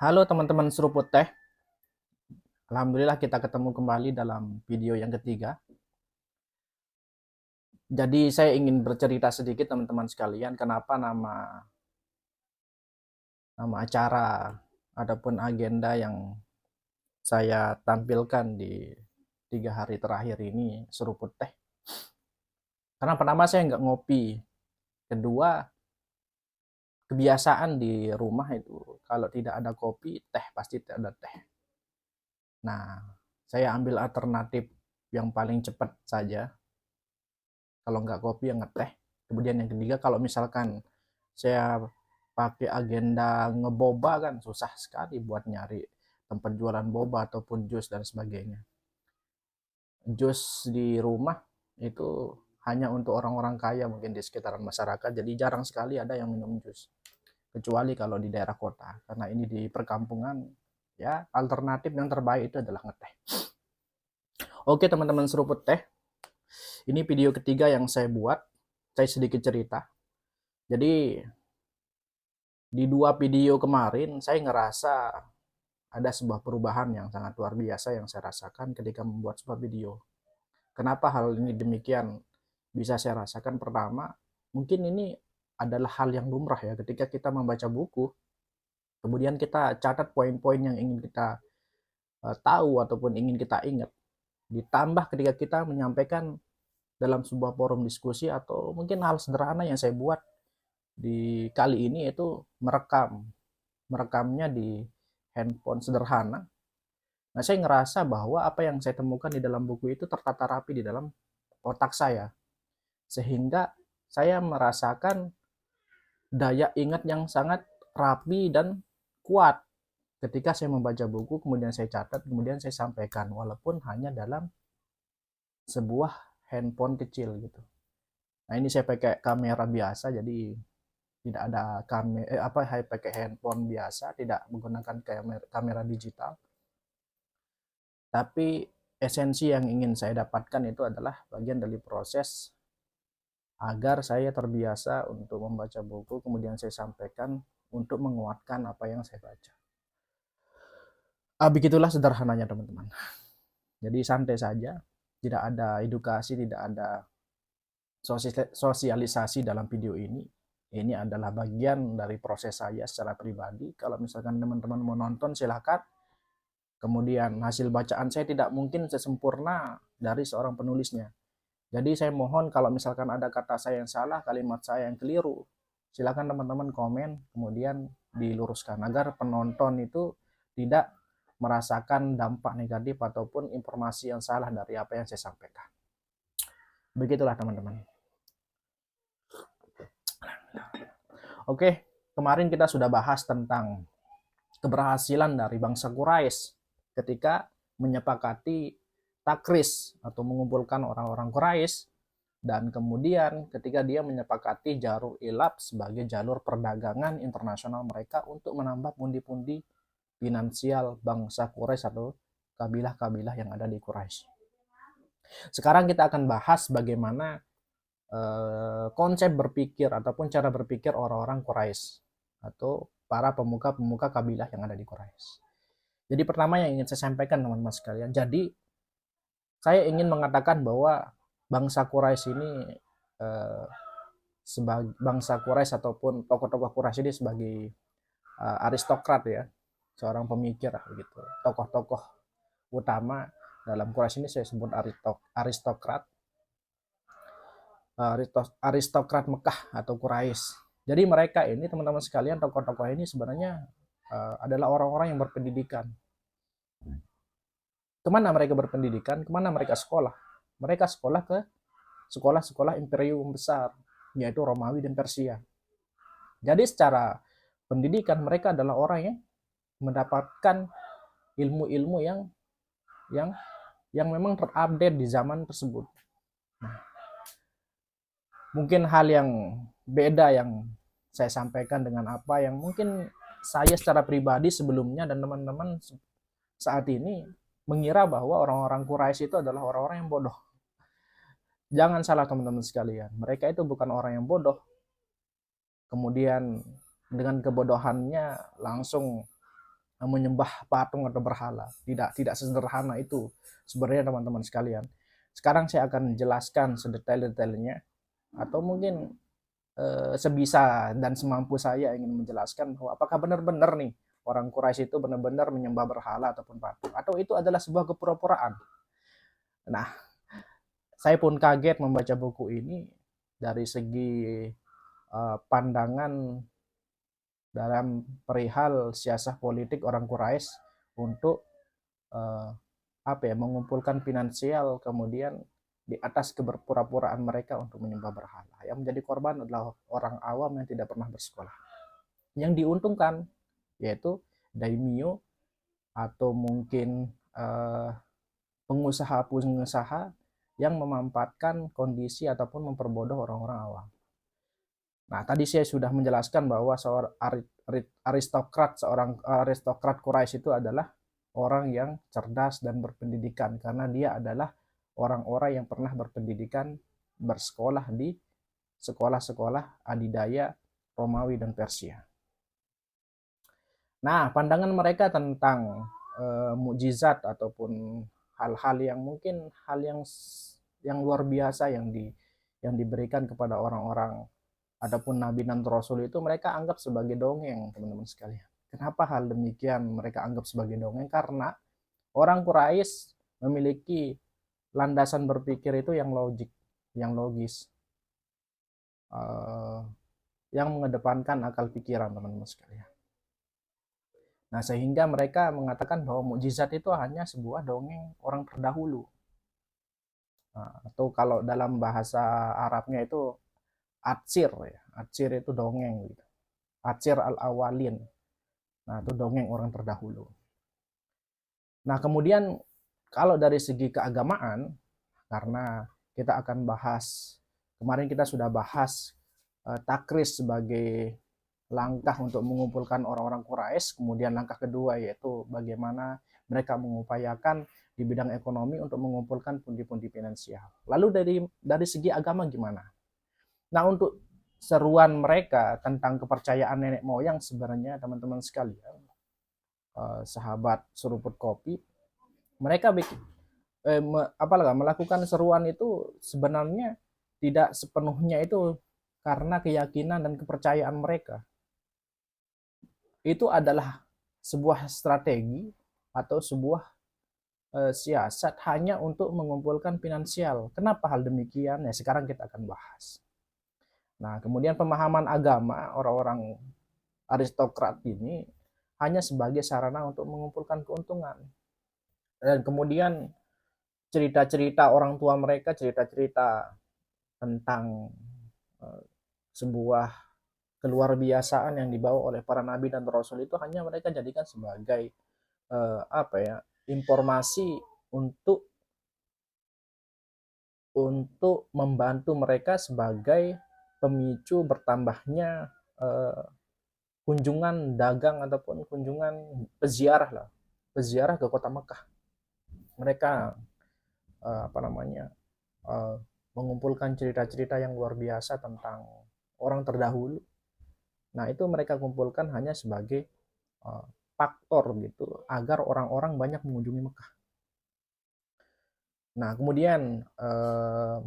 Halo teman-teman seruput teh, alhamdulillah kita ketemu kembali dalam video yang ketiga. Jadi saya ingin bercerita sedikit teman-teman sekalian, kenapa nama acara ataupun agenda yang saya tampilkan di 3 hari terakhir ini seruput teh. Karena pertama saya nggak ngopi, kedua kebiasaan di rumah itu kalau tidak ada kopi, teh pasti tidak ada teh. Nah, saya ambil alternatif yang paling cepat saja. Kalau nggak kopi yang ngeteh. Kemudian yang ketiga, kalau misalkan saya pakai agenda ngeboba kan susah sekali buat nyari tempat jualan boba ataupun jus dan sebagainya. Jus di rumah itu hanya untuk orang-orang kaya mungkin di sekitaran masyarakat, jadi jarang sekali ada yang minum jus. Kecuali kalau di daerah kota, karena ini di perkampungan, ya alternatif yang terbaik itu adalah ngeteh. Oke teman-teman seruput teh, ini video ketiga yang saya buat, saya sedikit cerita. Jadi di 2 video kemarin saya ngerasa ada sebuah perubahan yang sangat luar biasa yang saya rasakan ketika membuat sebuah video. Kenapa hal ini demikian bisa saya rasakan? Pertama, mungkin ini adalah hal yang lumrah ya ketika kita membaca buku, kemudian kita catat poin-poin yang ingin kita tahu ataupun ingin kita ingat. Ditambah ketika kita menyampaikan dalam sebuah forum diskusi atau mungkin hal sederhana yang saya buat di kali ini itu merekamnya di handphone sederhana. Nah, saya ngerasa bahwa apa yang saya temukan di dalam buku itu tertata rapi di dalam otak saya. Sehingga saya merasakan daya ingat yang sangat rapi dan kuat ketika saya membaca buku, kemudian saya catat, kemudian saya sampaikan, walaupun hanya dalam sebuah handphone kecil gitu. Nah, ini saya pakai kamera biasa, jadi tidak ada saya pakai handphone biasa, tidak menggunakan kamera digital. Tapi esensi yang ingin saya dapatkan itu adalah bagian dari proses agar saya terbiasa untuk membaca buku, kemudian saya sampaikan untuk menguatkan apa yang saya baca. Begitulah sederhananya teman-teman. Jadi santai saja, tidak ada edukasi, tidak ada sosialisasi dalam video ini. Ini adalah bagian dari proses saya secara pribadi. Kalau misalkan teman-teman mau nonton silahkan. Kemudian hasil bacaan saya tidak mungkin sesempurna dari seorang penulisnya. Jadi saya mohon kalau misalkan ada kata saya yang salah, kalimat saya yang keliru, silakan teman-teman komen, kemudian diluruskan agar penonton itu tidak merasakan dampak negatif ataupun informasi yang salah dari apa yang saya sampaikan. Begitulah teman-teman. Oke, kemarin kita sudah bahas tentang keberhasilan dari bangsa Quraisy ketika menyepakati takris atau mengumpulkan orang-orang Quraisy, dan kemudian ketika dia menyepakati Jarul Ilab sebagai jalur perdagangan internasional mereka untuk menambah pundi-pundi finansial bangsa Quraisy atau kabilah-kabilah yang ada di Quraisy. Sekarang kita akan bahas bagaimana konsep berpikir ataupun cara berpikir orang-orang Quraisy atau para pemuka-pemuka kabilah yang ada di Quraisy. Jadi pertama yang ingin saya sampaikan teman-teman sekalian, jadi saya ingin mengatakan bahwa bangsa Quraisy ini sebagai bangsa Quraisy ataupun tokoh-tokoh Quraisy ini sebagai aristokrat ya, seorang pemikir gitu. Tokoh-tokoh utama dalam Quraisy ini saya sebut aristokrat, aristokrat Mekah atau Quraisy. Jadi mereka ini teman-teman sekalian, tokoh-tokoh ini sebenarnya adalah orang-orang yang berpendidikan. Kemana mereka berpendidikan? Kemana mereka sekolah? Mereka sekolah ke sekolah-sekolah imperium besar, yaitu Romawi dan Persia. Jadi secara pendidikan mereka adalah orang yang mendapatkan ilmu-ilmu yang memang terupdate di zaman tersebut. Nah, mungkin hal yang beda yang saya sampaikan dengan apa yang mungkin saya secara pribadi sebelumnya dan teman-teman saat ini mengira bahwa orang-orang Quraisy itu adalah orang-orang yang bodoh. Jangan salah teman-teman sekalian, mereka itu bukan orang yang bodoh. Kemudian dengan kebodohannya langsung menyembah patung atau berhala. Tidak sesederhana itu sebenarnya teman-teman sekalian. Sekarang saya akan jelaskan sedetail-detailnya, atau mungkin sebisa dan semampu saya ingin menjelaskan bahwa apakah benar-benar nih orang Quraisy itu benar-benar menyembah berhala ataupun patung, atau itu adalah sebuah kepura-puraan. Nah, saya pun kaget membaca buku ini dari segi pandangan dalam perihal siasah politik orang Quraisy untuk mengumpulkan finansial, kemudian di atas keberpura-puraan mereka untuk menyembah berhala. Yang menjadi korban adalah orang awam yang tidak pernah bersekolah. Yang diuntungkan yaitu daimyo atau mungkin pengusaha-pengusaha yang memanfaatkan kondisi ataupun memperbodoh orang-orang awam. Nah, tadi saya sudah menjelaskan bahwa seorang aristokrat Quraisy itu adalah orang yang cerdas dan berpendidikan, karena dia adalah orang-orang yang pernah berpendidikan, bersekolah di sekolah-sekolah adidaya Romawi dan Persia. Nah, pandangan mereka tentang mukjizat ataupun hal-hal yang mungkin yang luar biasa yang diberikan kepada orang-orang adapun nabi dan rasul itu mereka anggap sebagai dongeng, teman-teman sekalian. Kenapa hal demikian mereka anggap sebagai dongeng? Karena orang Quraisy memiliki landasan berpikir itu yang logik, yang logis, yang mengedepankan akal pikiran, teman-teman sekalian. Nah, sehingga mereka mengatakan bahwa mukjizat itu hanya sebuah dongeng orang terdahulu. Nah, atau kalau dalam bahasa Arabnya itu atsir, ya. Atsir itu dongeng gitu. Atsir al-awalin. Nah, itu dongeng orang terdahulu. Nah, kemudian kalau dari segi keagamaan, karena kita akan bahas, kemarin kita sudah bahas takris sebagai langkah untuk mengumpulkan orang-orang Quraisy, kemudian langkah kedua yaitu bagaimana mereka mengupayakan di bidang ekonomi untuk mengumpulkan pundi-pundi finansial. Lalu dari segi agama gimana? Nah, untuk seruan mereka tentang kepercayaan nenek moyang, sebenarnya teman-teman sekalian, sahabat seruput kopi, mereka melakukan seruan itu sebenarnya tidak sepenuhnya itu karena keyakinan dan kepercayaan mereka. Itu adalah sebuah strategi atau sebuah siasat hanya untuk mengumpulkan finansial. Kenapa hal demikian? Ya, sekarang kita akan bahas. Nah, kemudian pemahaman agama orang-orang aristokrat ini hanya sebagai sarana untuk mengumpulkan keuntungan. Dan kemudian cerita-cerita orang tua mereka, cerita-cerita tentang sebuah keluar biasaan yang dibawa oleh para nabi dan rasul itu hanya mereka jadikan sebagai informasi untuk membantu mereka sebagai pemicu bertambahnya kunjungan dagang ataupun kunjungan peziarah ke kota Mekah. Mereka mengumpulkan cerita-cerita yang luar biasa tentang orang terdahulu. Nah, itu mereka kumpulkan hanya sebagai faktor gitu agar orang-orang banyak mengunjungi Mekah. Nah, kemudian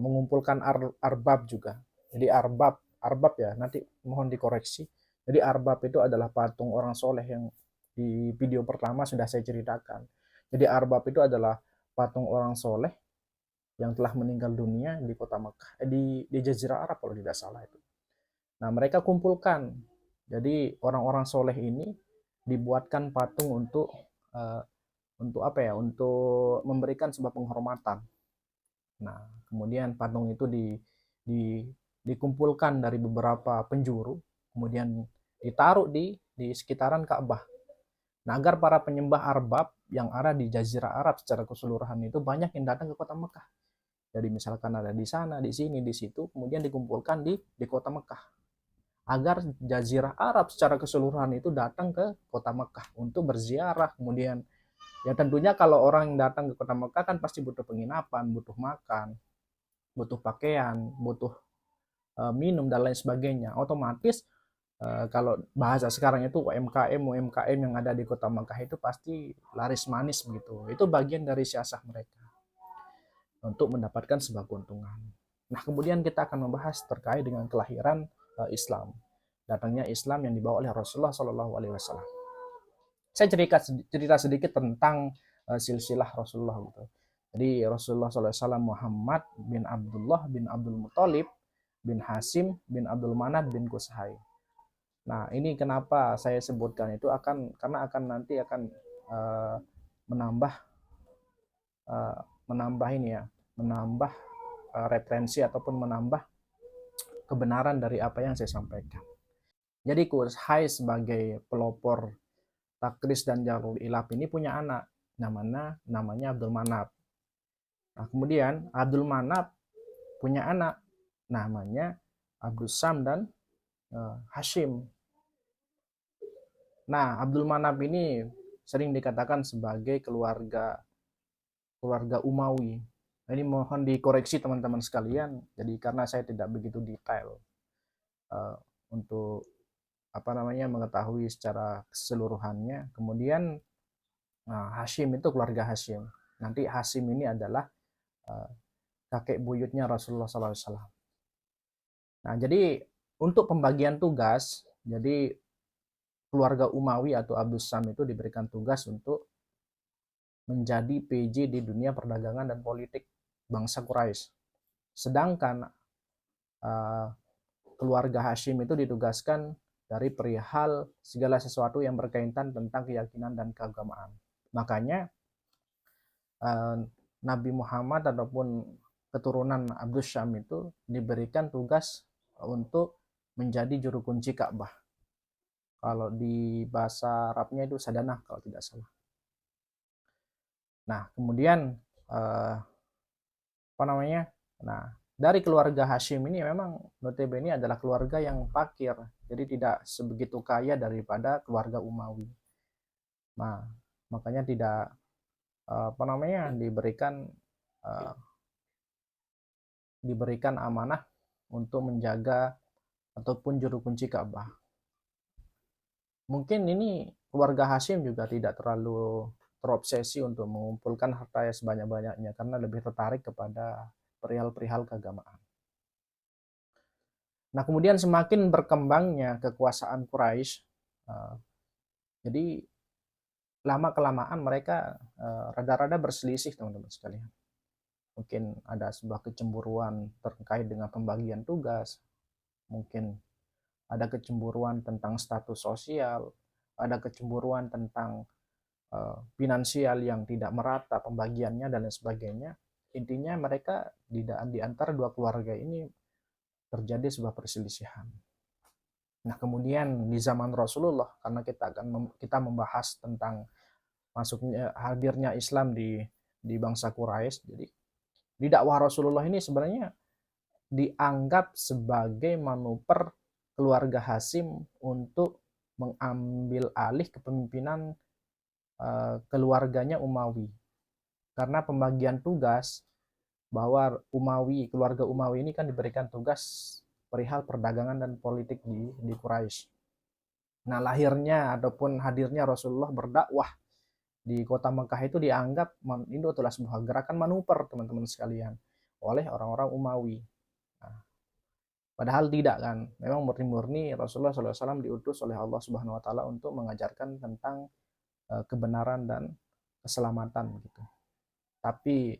mengumpulkan arbab juga. Jadi arbab ya, nanti mohon dikoreksi. Jadi arbab itu adalah patung orang soleh yang di video pertama sudah saya ceritakan. Jadi arbab itu adalah patung orang soleh yang telah meninggal dunia di kota Mekah, di Jazirah Arab kalau tidak salah itu. Nah, mereka kumpulkan. Jadi orang-orang soleh ini dibuatkan patung untuk memberikan sebuah penghormatan. Nah, kemudian patung itu dikumpulkan dari beberapa penjuru, kemudian ditaruh di sekitaran Ka'bah. Nah, agar para penyembah arbab yang ada di Jazirah Arab secara keseluruhan itu banyak yang datang ke kota Mekah. Jadi misalkan ada di sana, di sini, di situ, kemudian dikumpulkan di kota Mekah. Agar Jazirah Arab secara keseluruhan itu datang ke kota Mekah untuk berziarah. Kemudian ya tentunya kalau orang yang datang ke kota Mekah kan pasti butuh penginapan, butuh makan, butuh pakaian, butuh minum dan lain sebagainya. Otomatis Kalau bahasa sekarang itu UMKM yang ada di kota Makkah itu pasti laris manis begitu. Itu bagian dari siasat mereka untuk mendapatkan sebuah keuntungan. Nah, kemudian kita akan membahas terkait dengan kelahiran Islam. Datangnya Islam yang dibawa oleh Rasulullah Shallallahu Alaihi Wasallam. Saya cerita sedikit tentang silsilah Rasulullah gitu. Jadi Rasulullah SAW Muhammad bin Abdullah bin Abdul Muthalib bin Hasim bin Abdul Manaf bin Qusay. Nah, ini kenapa saya sebutkan itu karena akan nanti akan uh, menambah uh, menambah ini ya, menambah referensi ataupun menambah kebenaran dari apa yang saya sampaikan. Jadi Qusay sebagai pelopor Takris dan Jarul Ilap ini punya anak namanya Abdul Manaf. Nah, kemudian Abdul Manaf punya anak namanya Abdul Sam dan Hashim. Nah, Abdul Manaf ini sering dikatakan sebagai keluarga Umawi. Nah, ini mohon dikoreksi teman-teman sekalian. Jadi karena saya tidak begitu detail untuk mengetahui secara keseluruhannya. Kemudian Hashim itu keluarga Hashim. Nanti Hashim ini adalah kakek buyutnya Rasulullah SAW. Nah, jadi untuk pembagian tugas, jadi keluarga Umawi atau Abdus Sam itu diberikan tugas untuk menjadi PJ di dunia perdagangan dan politik bangsa Quraisy. Sedangkan keluarga Hashim itu ditugaskan dari perihal segala sesuatu yang berkaitan tentang keyakinan dan keagamaan. Makanya Nabi Muhammad ataupun keturunan Abdus Syam itu diberikan tugas untuk menjadi juru kunci Ka'bah. Kalau di bahasa Arabnya itu sadanah kalau tidak salah. Nah, kemudian Nah, dari keluarga Hashim ini memang notabene adalah keluarga yang fakir, jadi tidak sebegitu kaya daripada keluarga Umawi. Nah, makanya tidak diberikan amanah untuk menjaga ataupun juru kunci Ka'bah. Mungkin ini keluarga Hashim juga tidak terlalu terobsesi untuk mengumpulkan harta yang sebanyak-banyaknya karena lebih tertarik kepada perihal-perihal keagamaan. Nah, kemudian semakin berkembangnya kekuasaan Quraisy, jadi lama-kelamaan mereka rada-rada berselisih, teman-teman sekalian. Mungkin ada sebuah kecemburuan terkait dengan pembagian tugas, mungkin ada kecemburuan tentang status sosial, ada kecemburuan tentang finansial yang tidak merata pembagiannya dan lain sebagainya. Intinya mereka di antara dua keluarga ini terjadi sebuah perselisihan. Nah, kemudian di zaman Rasulullah, karena kita membahas tentang hadirnya Islam di bangsa Quraisy, jadi di dakwah Rasulullah ini sebenarnya dianggap sebagai manuver keluarga Hashim untuk mengambil alih kepemimpinan keluarganya Umawi. Karena pembagian tugas bahwa keluarga Umawi ini kan diberikan tugas perihal perdagangan dan politik di Quraisy. Nah, lahirnya ataupun hadirnya Rasulullah berdakwah di kota Mekah itu dianggap itu adalah sebuah gerakan manuver, teman-teman sekalian, oleh orang-orang Umawi. Nah, padahal tidak kan, memang murni-murni Rasulullah SAW diutus oleh Allah Subhanahu Wa Taala untuk mengajarkan tentang kebenaran dan keselamatan gitu. Tapi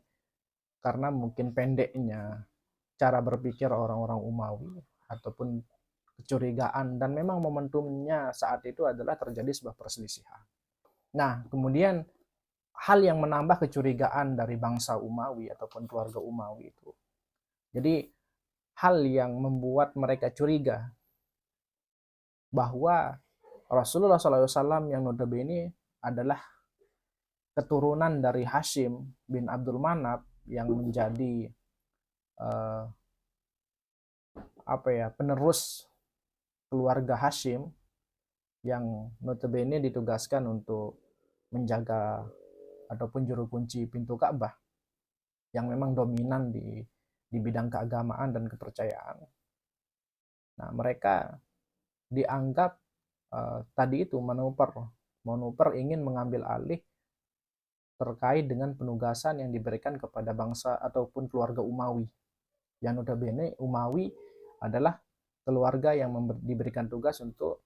karena mungkin pendeknya cara berpikir orang-orang Umawi ataupun kecurigaan, dan memang momentumnya saat itu adalah terjadi sebuah perselisihan. Nah, kemudian hal yang menambah kecurigaan dari bangsa Umawi ataupun keluarga Umawi itu, jadi hal yang membuat mereka curiga bahwa Rasulullah SAW yang notabene adalah keturunan dari Hashim bin Abdul Manaf yang menjadi penerus keluarga Hashim yang notabene ditugaskan untuk menjaga ataupun juru kunci pintu Ka'bah yang memang dominan di bidang keagamaan dan kepercayaan. Nah, mereka dianggap tadi itu manuver ingin mengambil alih terkait dengan penugasan yang diberikan kepada bangsa ataupun keluarga Umawi. Yang notabene Umawi adalah keluarga yang diberikan tugas untuk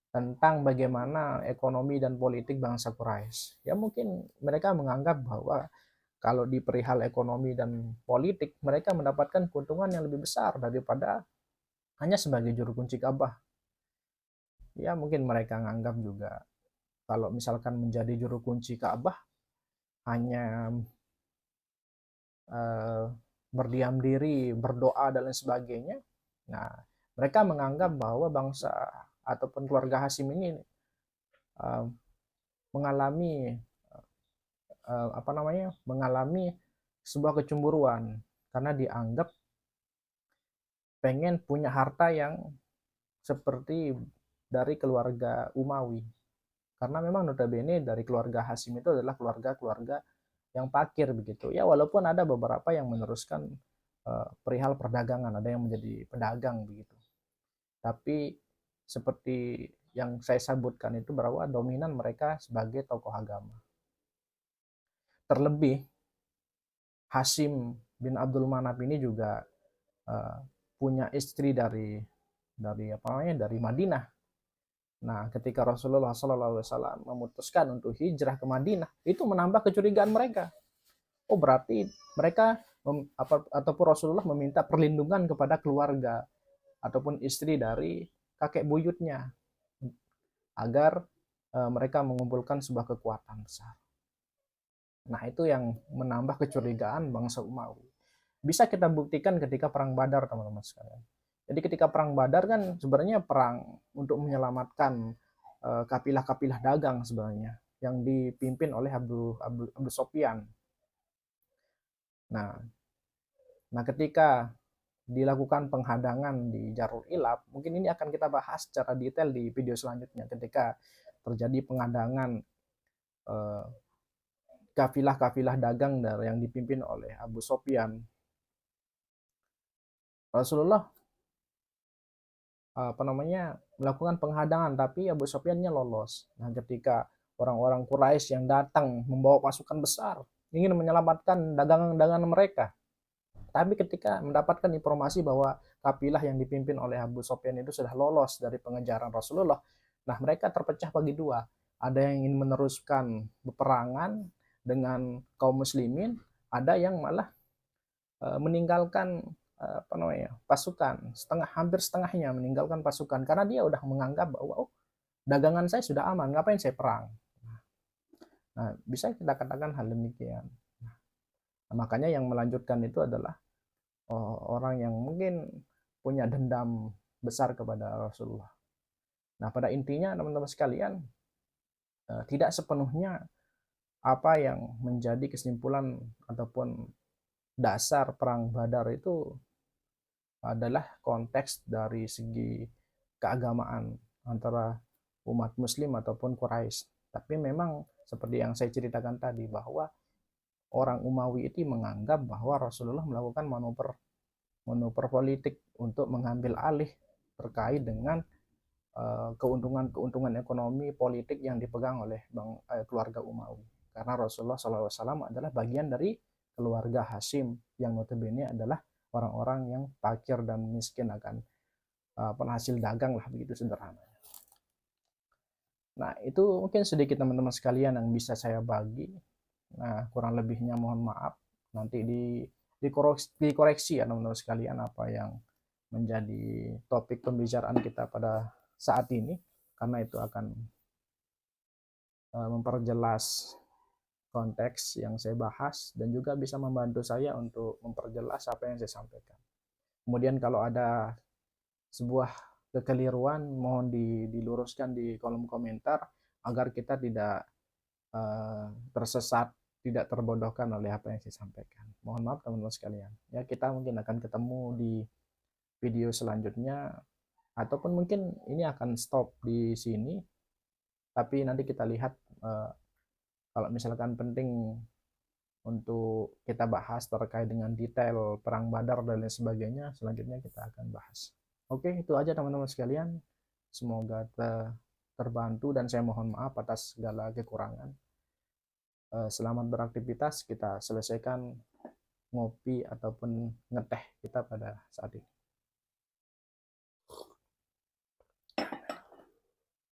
tentang bagaimana ekonomi dan politik bangsa Quraisy. Ya mungkin mereka menganggap bahwa kalau di perihal ekonomi dan politik mereka mendapatkan keuntungan yang lebih besar daripada hanya sebagai juru kunci Ka'bah. Ya mungkin mereka menganggap juga kalau misalkan menjadi juru kunci Ka'bah hanya berdiam diri, berdoa dan lain sebagainya. Nah, mereka menganggap bahwa bangsa ataupun keluarga Hashim ini mengalami mengalami sebuah kecemburuan karena dianggap pengen punya harta yang seperti dari keluarga Umawi. Karena memang notabene dari keluarga Hashim itu adalah keluarga yang fakir begitu. Ya walaupun ada beberapa yang meneruskan perihal perdagangan, ada yang menjadi pedagang begitu. Tapi seperti yang saya sebutkan itu bahwa dominan mereka sebagai tokoh agama. Terlebih Hashim bin Abdul Manaf ini juga punya istri dari Madinah. Nah, ketika Rasulullah SAW memutuskan untuk hijrah ke Madinah, itu menambah kecurigaan mereka. Oh, berarti mereka ataupun Rasulullah meminta perlindungan kepada keluarga ataupun istri dari kakek buyutnya agar mereka mengumpulkan sebuah kekuatan besar. Nah, itu yang menambah kecurigaan bangsa Umayyah. Bisa kita buktikan ketika perang Badar, teman-teman sekalian. Jadi ketika perang Badar kan sebenarnya perang untuk menyelamatkan kapilah-kapilah dagang sebenarnya yang dipimpin oleh Abu Sofyan. Nah, ketika dilakukan penghadangan di Jarul Ilab, mungkin ini akan kita bahas secara detail di video selanjutnya. Ketika terjadi penghadangan kafilah-kafilah dagang yang dipimpin oleh Abu Sofyan, Rasulullah melakukan penghadangan, tapi Abu Sofyan-nya lolos. Nah, ketika orang-orang Quraisy yang datang membawa pasukan besar ingin menyelamatkan dagangan-dagangan mereka, tapi ketika mendapatkan informasi bahwa kafilah yang dipimpin oleh Abu Sofyan itu sudah lolos dari pengejaran Rasulullah, nah mereka terpecah bagi dua. Ada yang ingin meneruskan peperangan dengan kaum muslimin, ada yang malah meninggalkan pasukan, hampir setengahnya meninggalkan pasukan karena dia udah menganggap bahwa dagangan saya sudah aman, ngapain saya perang. Nah, bisa kita katakan hal demikian. Nah, makanya yang melanjutkan itu adalah orang yang mungkin punya dendam besar kepada Rasulullah. Nah, pada intinya teman-teman sekalian, tidak sepenuhnya apa yang menjadi kesimpulan ataupun dasar perang Badar itu adalah konteks dari segi keagamaan antara umat muslim ataupun Quraisy. Tapi memang seperti yang saya ceritakan tadi bahwa orang Umawi itu menganggap bahwa Rasulullah melakukan manuver politik untuk mengambil alih terkait dengan keuntungan ekonomi politik yang dipegang oleh keluarga Umawi. Karena Rasulullah SAW adalah bagian dari keluarga Hashim yang notabene adalah orang-orang yang fakir dan miskin akan penghasil dagang lah, begitu sederhananya. Nah, itu mungkin sedikit teman-teman sekalian yang bisa saya bagi. Nah, kurang lebihnya mohon maaf. Nanti dikoreksi ya teman-teman sekalian apa yang menjadi topik pembicaraan kita pada saat ini, karena itu akan memperjelas konteks yang saya bahas dan juga bisa membantu saya untuk memperjelas apa yang saya sampaikan. Kemudian kalau ada sebuah kekeliruan mohon diluruskan di kolom komentar agar kita tidak tersesat, tidak terbodohkan oleh apa yang saya sampaikan. Mohon maaf teman-teman sekalian. Ya, kita mungkin akan ketemu di video selanjutnya ataupun mungkin ini akan stop di sini. Tapi nanti kita lihat kalau misalkan penting untuk kita bahas terkait dengan detail perang Badar dan lain sebagainya, selanjutnya kita akan bahas. Oke, itu aja teman-teman sekalian. Semoga terbantu dan saya mohon maaf atas segala kekurangan. Selamat beraktivitas, kita selesaikan ngopi ataupun ngeteh kita pada saat ini.